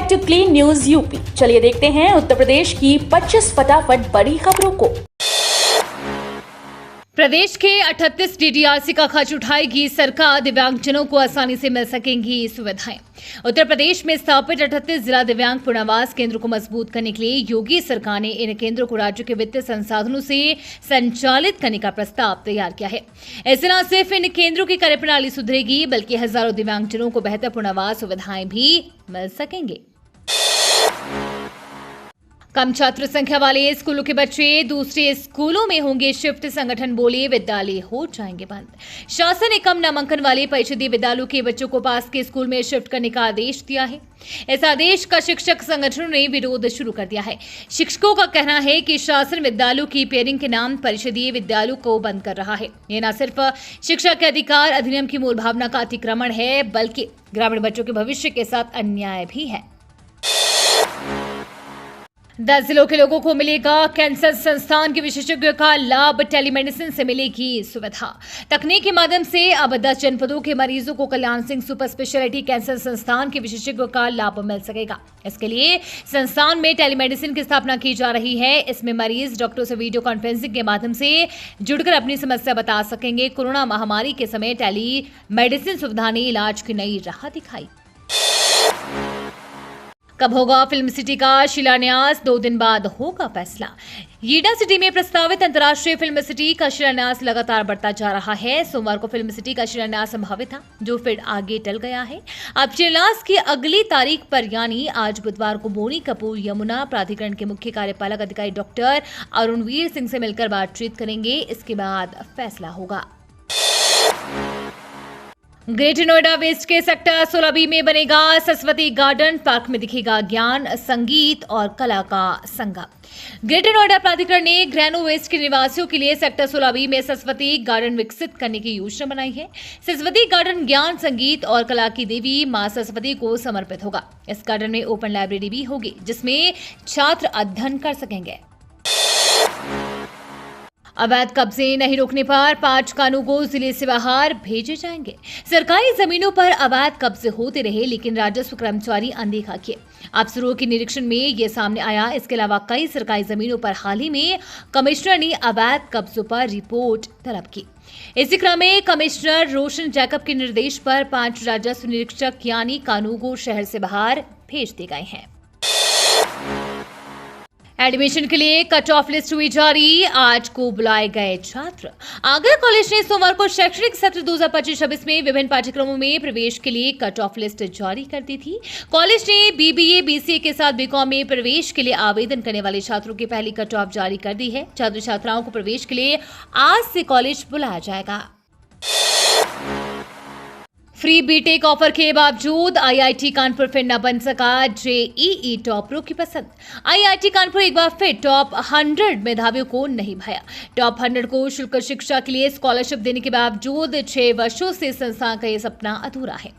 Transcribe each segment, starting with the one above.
Back to clean news UP. चलिए देखते हैं उत्तर प्रदेश की 25 फटाफट बड़ी खबरों को। प्रदेश के 38 डीडीआरसी का खर्च उठाएगी सरकार, दिव्यांगजनों को आसानी से मिल सकेंगी सुविधाएं। उत्तर प्रदेश में स्थापित 38 जिला दिव्यांग पुनर्वास केंद्रों को मजबूत करने के लिए योगी सरकार ने इन केंद्रों को राज्य के वित्तीय संसाधनों से संचालित करने का प्रस्ताव तैयार किया है। इससे न सिर्फ इन केंद्रों की कार्यप्रणाली सुधरेगी, बल्कि हजारों दिव्यांगजनों को बेहतर पुनर्वास सुविधाएं भी मिल सकेंगे। कम छात्र संख्या वाले स्कूलों के बच्चे दूसरे स्कूलों में होंगे शिफ्ट, संगठन बोले विद्यालय हो जाएंगे बंद। शासन ने कम नामांकन वाले परिषदीय विद्यालयों के बच्चों को पास के स्कूल में शिफ्ट करने का आदेश दिया है। इस आदेश का शिक्षक संगठनों ने विरोध शुरू कर दिया है। शिक्षकों का कहना है कि शासन विद्यालयों की पेयरिंग के नाम परिषदीय विद्यालयों को बंद कर रहा है। ये न सिर्फ शिक्षा के अधिकार अधिनियम की मूल भावना का अतिक्रमण है, बल्कि ग्रामीण बच्चों के भविष्य के साथ अन्याय भी है। 10 जिलों के लोगों को मिलेगा कैंसर संस्थान के विशेषज्ञों का लाभ, टेलीमेडिसिन से मिलेगी सुविधा। तकनीक के माध्यम से अब 10 जनपदों के मरीजों को Kalyan Singh super speciality cancer संस्थान के विशेषज्ञों का लाभ मिल सकेगा। इसके लिए संस्थान में टेलीमेडिसिन की स्थापना की जा रही है। इसमें मरीज डॉक्टरों से वीडियो कॉन्फ्रेंसिंग के माध्यम से जुड़कर अपनी समस्या बता सकेंगे। कोरोना महामारी के समय टेलीमेडिसिन सुविधा ने इलाज की नई राह दिखाई। कब होगा फिल्म सिटी का शिलान्यास? 2 दिन बाद होगा फैसला। येडा सिटी में प्रस्तावित अंतर्राष्ट्रीय फिल्म सिटी का शिलान्यास लगातार बढ़ता जा रहा है। सोमवार को फिल्म सिटी का शिलान्यास संभावित था, जो फिर आगे टल गया है। अब शिलान्यास की अगली तारीख पर यानी आज बुधवार को बोनी कपूर यमुना प्राधिकरण के मुख्य कार्यपालक अधिकारी डॉक्टर अरुणवीर सिंह से मिलकर बातचीत करेंगे। इसके बाद फैसला होगा। ग्रेटर नोएडा वेस्ट के सेक्टर 16B में बनेगा सरस्वती गार्डन। पार्क में दिखेगा ज्ञान, संगीत और कला का संगम। ग्रेटर नोएडा प्राधिकरण ने ग्रैनो वेस्ट के निवासियों के लिए सेक्टर 16B में सरस्वती गार्डन विकसित करने की योजना बनाई है। सरस्वती गार्डन ज्ञान, संगीत और कला की देवी मां सरस्वती को समर्पित होगा। इस गार्डन में ओपन लाइब्रेरी भी होगी, जिसमें छात्र अध्ययन कर सकेंगे। अवैध कब्जे नहीं रोकने पर 5 कानूनगो जिले से बाहर भेजे जाएंगे। सरकारी जमीनों पर अवैध कब्जे होते रहे, लेकिन राजस्व कर्मचारी अनदेखा किए। अफसरों के निरीक्षण में यह सामने आया। इसके अलावा कई सरकारी जमीनों पर हाल ही में कमिश्नर ने अवैध कब्जों पर रिपोर्ट तलब की। इसी क्रम में कमिश्नर रोशन जैकब के निर्देश पर 5 राजस्व निरीक्षक यानी कानूनगो शहर से बाहर भेज दिए गए हैं। एडमिशन के लिए कट ऑफ लिस्ट हुई जारी। आज को बुलाए गए छात्र। आगरा कॉलेज ने सोमवार को शैक्षणिक सत्र 2025-26 में विभिन्न पाठ्यक्रमों में प्रवेश के लिए कट ऑफ लिस्ट जारी कर दी थी। कॉलेज ने BBA, BCA के साथ BCom में प्रवेश के लिए आवेदन करने वाले छात्रों की पहली कट ऑफ जारी कर दी है। छात्र छात्राओं को प्रवेश के लिए आज से कॉलेज बुलाया जाएगा। फ्री बीटेक ऑफर के बावजूद IIT कानपुर फिर न बन सका JEE टॉपरों की पसंद। IIT कानपुर एक बार फिर टॉप 100 मेधावियों को नहीं भाया। टॉप 100 को शुल्क शिक्षा के लिए स्कॉलरशिप देने के बावजूद 6 वर्षों से संस्थान का यह सपना अधूरा है।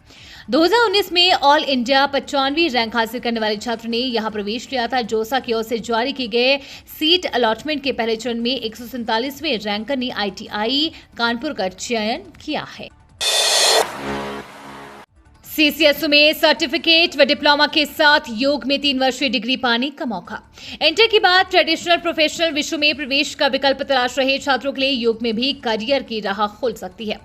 2019 में ऑल इंडिया 95वीं रैंक हासिल करने वाले छात्र ने यहां प्रवेश किया था। जोसा की ओर से जारी किए गए सीट अलॉटमेंट के पहले चरण में 147वें रैंकर ने ITI कानपुर का चयन किया है। CCSU में सर्टिफिकेट व डिप्लोमा के साथ योग में 3 वर्षीय डिग्री पाने का मौका। इंटर के बाद ट्रेडिशनल प्रोफेशनल विषयों में प्रवेश का विकल्प तलाश रहे छात्रों के लिए योग में भी करियर की राह खुल सकती है।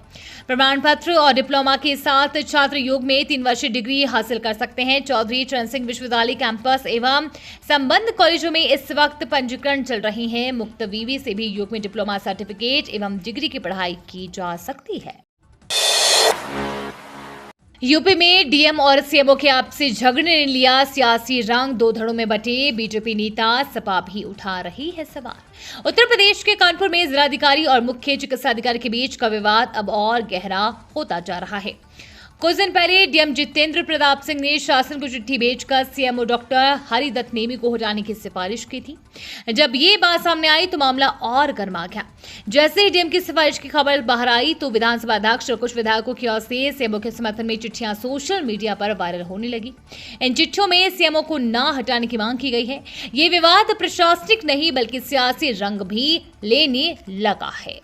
प्रमाण पत्र और डिप्लोमा के साथ छात्र योग में 3 वर्षीय डिग्री हासिल कर सकते हैं। चौधरी चरण सिंह विश्वविद्यालय कैंपस एवं संबद्ध कॉलेजों में इस वक्त पंजीकरण चल रही है। मुक्त विवि से भी योग में डिप्लोमा सर्टिफिकेट एवं डिग्री की पढ़ाई की जा सकती है। यूपी में डीएम और सीएमओ के आपसी झगड़े ने लिया सियासी रंग। 2 धड़ों में बटे बीजेपी नेता सपा भी उठा रही है सवाल। उत्तर प्रदेश के कानपुर में जिलाधिकारी और मुख्य चिकित्साधिकारी के बीच का विवाद अब और गहरा होता जा रहा है। कुछ दिन पहले डीएम जितेंद्र प्रताप सिंह ने शासन को चिट्ठी भेजकर सीएमओ डॉक्टर हरिदत्त नेमी को हटाने की सिफारिश की थी। जब ये बात सामने आई तो मामला और गर्मा गया। जैसे ही डीएम की सिफारिश की खबर बाहर आई तो विधानसभा अध्यक्ष और कुछ विधायकों की ओर से सीएमओ के समर्थन में चिट्ठियां सोशल मीडिया पर वायरल होने लगी। इन चिट्ठियों में सीएमओ को न हटाने की मांग की गई है। ये विवाद प्रशासनिक नहीं बल्कि सियासी रंग भी लेने लगा है।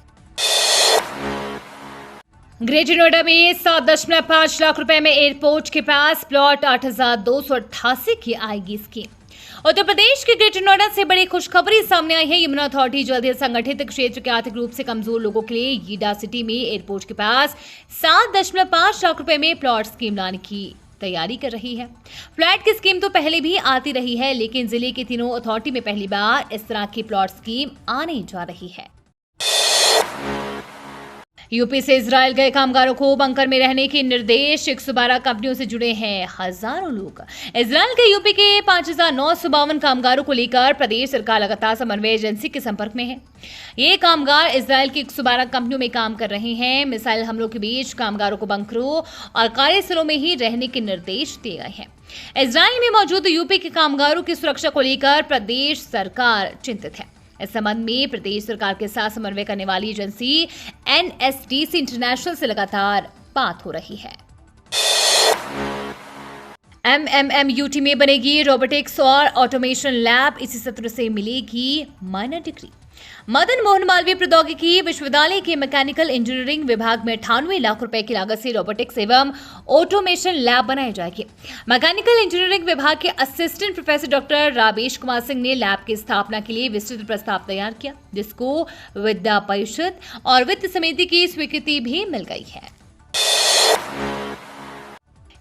ग्रेटर नोएडा में 7.5 लाख रुपए में एयरपोर्ट के पास प्लॉट 8,288 की आएगी स्कीम। उत्तर प्रदेश के ग्रेटर नोएडा से बड़ी खुशखबरी सामने आई है। यमुना अथॉरिटी जल्द ही संगठित क्षेत्र के आर्थिक रूप से कमजोर लोगों के लिए यीडा सिटी में एयरपोर्ट के पास 7.5 लाख रुपए में प्लॉट स्कीम लाने की तैयारी कर रही है। फ्लैट की स्कीम तो पहले भी आती रही है, लेकिन जिले की तीनों अथॉरिटी में पहली बार इस तरह की प्लॉट स्कीम आने जा रही है। यूपी से इजराइल गए कामगारों को बंकर में रहने के निर्देश। 112 कंपनियों से जुड़े हैं हजारों लोग। इजराइल के यूपी के 5,952 कामगारों को लेकर प्रदेश सरकार लगातार समन्वय एजेंसी के संपर्क में है। ये कामगार इजराइल की 112 कंपनियों में काम कर रहे हैं। मिसाइल हमलों के बीच कामगारों को बंकरों और कार्यस्थलों में ही रहने के निर्देश दिए गए हैं। इजराइल में मौजूद यूपी के कामगारों की सुरक्षा को लेकर प्रदेश सरकार चिंतित है। इस संबंध में प्रदेश सरकार के साथ समन्वय करने वाली एजेंसी एनएसडीसी इंटरनेशनल से लगातार बात हो रही है। एमएमएमयूटी में बनेगी रोबोटिक्स और ऑटोमेशन लैब। इसी सत्र से मिलेगी माइनर डिग्री। मदन मोहन मालवीय प्रौद्योगिकी विश्वविद्यालय के मैकेनिकल इंजीनियरिंग विभाग में 98 लाख रुपए की लागत से रोबोटिक्स एवं ऑटोमेशन लैब बनाई जाएगी। मैकेनिकल इंजीनियरिंग विभाग के assistant professor doctor Rajesh Kumar Singh ने लैब की स्थापना के लिए विस्तृत प्रस्ताव तैयार किया, जिसको विद्या परिषद और वित्त समिति की स्वीकृति भी मिल गई है।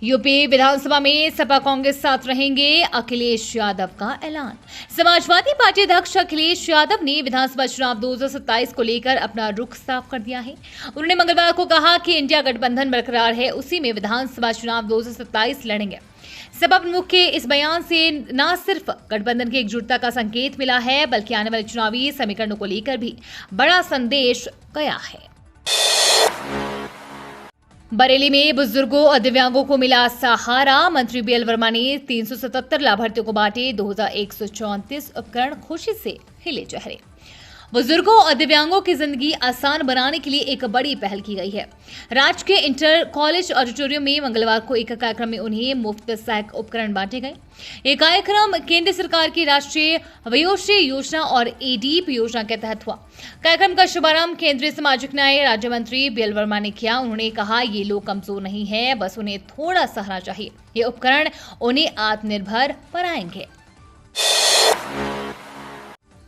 यूपी विधानसभा में सपा कांग्रेस साथ रहेंगे, अखिलेश यादव का ऐलान। समाजवादी पार्टी अध्यक्ष अखिलेश यादव ने विधानसभा चुनाव 2027 को लेकर अपना रुख साफ कर दिया है। उन्होंने मंगलवार को कहा कि इंडिया गठबंधन बरकरार है, उसी में विधानसभा चुनाव 2027 लड़ेंगे। सपा प्रमुख के इस बयान से न सिर्फ गठबंधन की एकजुटता का संकेत मिला है, बल्कि आने वाले चुनावी समीकरणों को लेकर भी बड़ा संदेश गया है। बरेली में बुजुर्गों और दिव्यांगों को मिला सहारा। मंत्री बीएल वर्मा ने 377 लाभार्थियों को बांटे 2134 उपकरण। खुशी से हिले चेहरे। बुजुर्गों और दिव्यांगों की जिंदगी आसान बनाने के लिए एक बड़ी पहल की गई है। राजकीय इंटर कॉलेज ऑडिटोरियम में मंगलवार को एक कार्यक्रम में उन्हें मुफ्त सहायक उपकरण बांटे गए। ये कार्यक्रम केंद्र सरकार की राष्ट्रीय वयोश्री योजना और एडीप योजना के तहत हुआ। कार्यक्रम का शुभारंभ केंद्रीय सामाजिक न्याय राज्य मंत्री बीएल वर्मा ने किया। उन्होंने कहा, ये लोग कमजोर नहीं है, बस उन्हें थोड़ा सहारा चाहिए। ये उपकरण उन्हें आत्मनिर्भर बनाएंगे।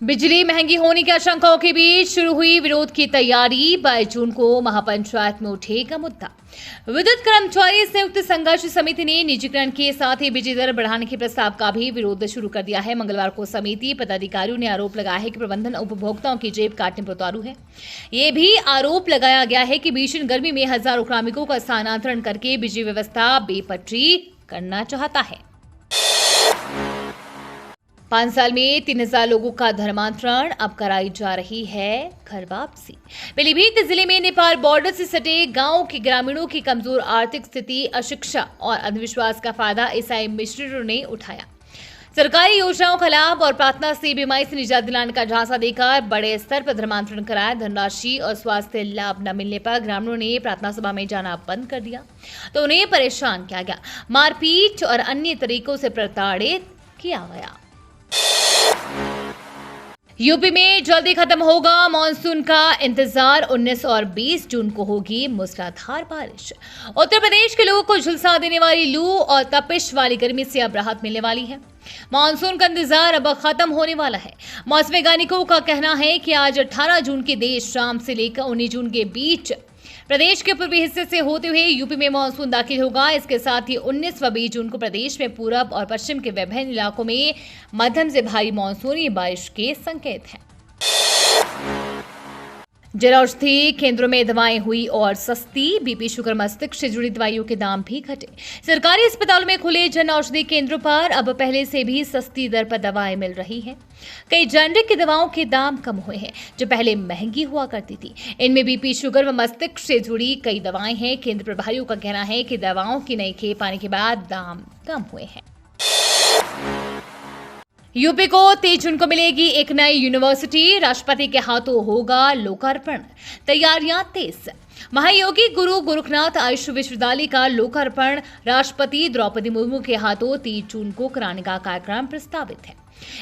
बिजली महंगी होने की आशंकाओं के बीच शुरू हुई विरोध की तैयारी। 22 जून को महापंचायत में उठेगा मुद्दा। विद्युत कर्मचारी संयुक्त संघर्ष समिति ने निजीकरण के साथ ही बिजली दर बढ़ाने के प्रस्ताव का भी विरोध शुरू कर दिया है। मंगलवार को समिति पदाधिकारियों ने आरोप लगाया है कि प्रबंधन उपभोक्ताओं की जेब काटने पर उतारू है। ये भी आरोप लगाया गया है कि भीषण गर्मी में हजारों श्रमिकों का स्थानांतरण करके बिजली व्यवस्था बेपटरी करना चाहता है। 5 साल में 3000 लोगों का धर्मांतरण, अब कराई जा रही है घर वापसी। पीलीभीत जिले में नेपाल बॉर्डर से सटे गांव के ग्रामीणों की कमजोर आर्थिक स्थिति, अशिक्षा और अंधविश्वास का फायदा ईसाई मिशनरियों ने उठाया। सरकारी योजनाओं का लाभ और प्रार्थना से बीमारी से निजात दिलाने का झांसा देकर बड़े स्तर पर धर्मांतरण कराया। धनराशि और स्वास्थ्य लाभ न मिलने पर ग्रामीणों ने प्रार्थना सभा में जाना बंद कर दिया, तो उन्हें परेशान किया गया, मारपीट और अन्य तरीकों से प्रताड़ित किया गया। यूपी में जल्दी खत्म होगा मानसून का इंतजार। 19 और 20 जून को होगी मूसलाधार बारिश। उत्तर प्रदेश के लोगों को झुलसा देने वाली लू और तपिश वाली गर्मी से अब राहत मिलने वाली है। मानसून का इंतजार अब खत्म होने वाला है। मौसम वैज्ञानिकों का कहना है कि आज 18 जून की देर शाम से लेकर 19 जून के बीच प्रदेश के पूर्वी हिस्से से होते हुए यूपी में मानसून दाखिल होगा। इसके साथ ही 19 व 20 जून को प्रदेश में पूरब और पश्चिम के विभिन्न इलाकों में मध्यम से भारी मानसूनी बारिश के संकेत हैं। जन औषधि केंद्रों में दवाएं हुई और सस्ती। बीपी, शुगर, मस्तिष्क से जुड़ी दवाइयों के दाम भी घटे। सरकारी अस्पतालों में खुले जन औषधि केंद्रों पर अब पहले से भी सस्ती दर पर दवाएं मिल रही हैं। कई जेनरिक की दवाओं के दाम कम हुए हैं, जो पहले महंगी हुआ करती थी। इनमें बीपी, शुगर व मस्तिष्क से जुड़ी कई दवाएं हैं। केंद्र प्रभारियों का कहना है कि दवाओं की नई खेप आने के बाद दाम कम हुए हैं। यूपी को 23 जून को मिलेगी एक नई यूनिवर्सिटी। राष्ट्रपति के हाथों होगा लोकार्पण। तैयारियां तेज। महायोगी गुरु गोरखनाथ आयुष विश्वविद्यालय का लोकार्पण राष्ट्रपति द्रौपदी मुर्मू के हाथों 30 जून को कराने का कार्यक्रम प्रस्तावित है।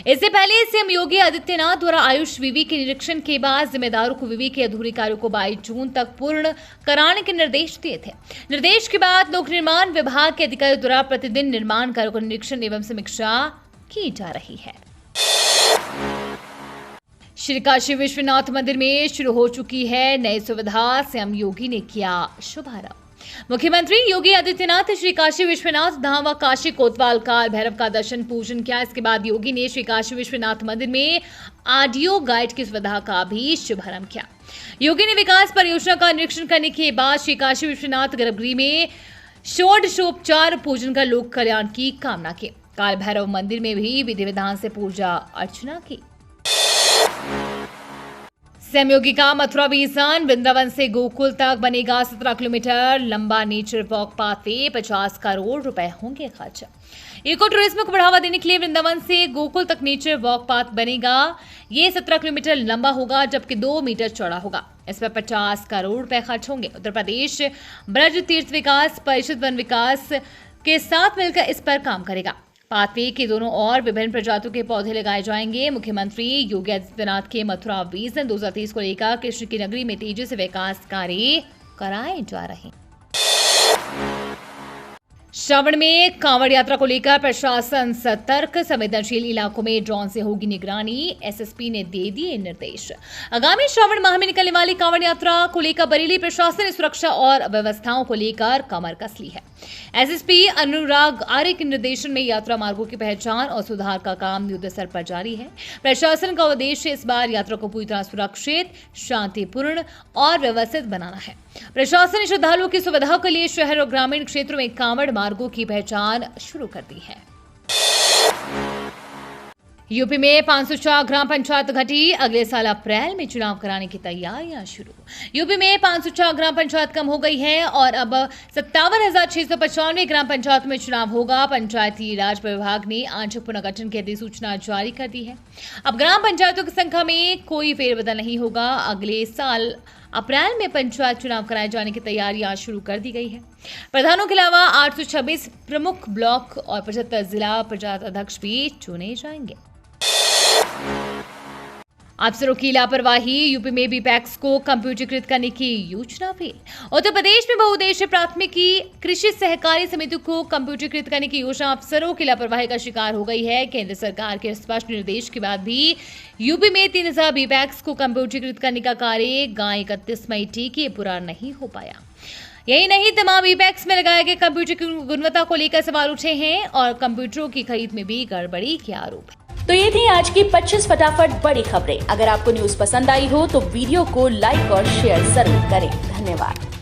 इससे पहले सीएम योगी आदित्यनाथ द्वारा आयुष विवि के निरीक्षण के बाद जिम्मेदारों को विवि के अधूरे कार्यों को 22 जून तक पूर्ण कराने के निर्देश दिए थे। निर्देश के बाद लोक निर्माण विभाग के अधिकारियों द्वारा प्रतिदिन निर्माण कार्यों का निरीक्षण एवं समीक्षा की जा रही है। श्री काशी विश्वनाथ मंदिर में शुरू हो चुकी है नई सुविधा, सीएम योगी ने किया शुभारंभ। मुख्यमंत्री योगी आदित्यनाथ श्री काशी विश्वनाथ धाम व काशी कोतवाल काल भैरव का दर्शन पूजन किया। इसके बाद योगी ने श्री काशी विश्वनाथ मंदिर में ऑडियो गाइड की सुविधा का भी शुभारंभ किया। योगी ने विकास परियोजना का निरीक्षण करने के बाद श्री काशी विश्वनाथ गर्भगृह में षोडशोपचार पूजन कर लोक कल्याण की कामना की। काल भैरव मंदिर में भी विधि विधान से पूजा अर्चना की। सीएम योगी का मथुरा विजन, वृंदावन से गोकुल तक बनेगा 17 किलोमीटर लंबा नेचर वॉक पाथवे, 50 करोड़ रुपए होंगे खर्च। इको टूरिज्म को बढ़ावा देने के लिए वृंदावन से गोकुल तक नेचर वॉक पाथ बनेगा। ये 17 किलोमीटर लंबा होगा जबकि 2 मीटर चौड़ा होगा। इस पर 50 करोड़ रुपए खर्च होंगे। उत्तर प्रदेश ब्रज तीर्थ विकास परिषद वन विकास के साथ मिलकर इस पर काम करेगा। पाथवे के दोनों ओर विभिन्न प्रजातियों के पौधे लगाए जाएंगे। मुख्यमंत्री योगी आदित्यनाथ के मथुरा विजन 2030 को लेकर कृष्ण की नगरी में तेजी से विकास कार्य कराए जा रहे हैं। श्रावण में कांवड़ यात्रा को लेकर प्रशासन सतर्क, संवेदनशील इलाकों में ड्रोन से होगी निगरानी। एसएसपी ने दे दिए निर्देश। आगामी श्रावण माह में निकलने वाली कांवड़ यात्रा को लेकर बरेली प्रशासन ने सुरक्षा और व्यवस्थाओं को लेकर कमर कस ली है। एसएसपी अनुराग आर्य के निर्देशन में यात्रा मार्गों की पहचान और सुधार का काम युद्ध स्तर पर जारी है। प्रशासन का उद्देश्य इस बार यात्रा को पूरी तरह सुरक्षित, शांतिपूर्ण और व्यवस्थित बनाना है। प्रशासन ने श्रद्धालुओं की सुविधा के लिए शहर और ग्रामीण क्षेत्रों में कांवड़ मार्गों की पहचान शुरू कर दी है। यूपी में 504 ग्राम पंचायत घटी, अगले साल अप्रैल में चुनाव कराने की तैयारियां शुरू। यूपी में 504 ग्राम पंचायत कम हो गई है और अब 57,695 ग्राम पंचायत में चुनाव होगा। पंचायती राज विभाग ने आंशिक पुनर्गठन की अधिसूचना जारी कर दी है। अब ग्राम पंचायतों की संख्या में कोई फेरबदल नहीं होगा। अगले साल अप्रैल में पंचायत चुनाव कराए जाने की तैयारियां शुरू कर दी गई है। प्रधानों के अलावा 826 प्रमुख ब्लॉक और 75 जिला पंचायत अध्यक्ष भी चुने जाएंगे। अफसरों की लापरवाही, यूपी में भी पैक्स को कंप्यूटरीकृत करने की योजना फेल। उत्तर प्रदेश में बहुउद्देशीय प्राथमिकी कृषि सहकारी समिति को कंप्यूटरीकृत करने की योजना अफसरों की लापरवाही का शिकार हो गई है। केंद्र सरकार के स्पष्ट निर्देश के बाद भी यूपी में 3000 बीपैक्स को कंप्यूटरीकृत करने का कार्य 31 मई टीके पूरा नहीं हो पाया। यही नहीं, तमाम बीपैक्स में लगाए गए कंप्यूटर की गुणवत्ता को लेकर सवाल उठे हैं और कंप्यूटरों की खरीद में भी गड़बड़ी के आरोप है। तो ये थी आज की 25 फटाफट बड़ी खबरें। अगर आपको न्यूज पसंद आई हो तो वीडियो को लाइक और शेयर जरूर करें। धन्यवाद।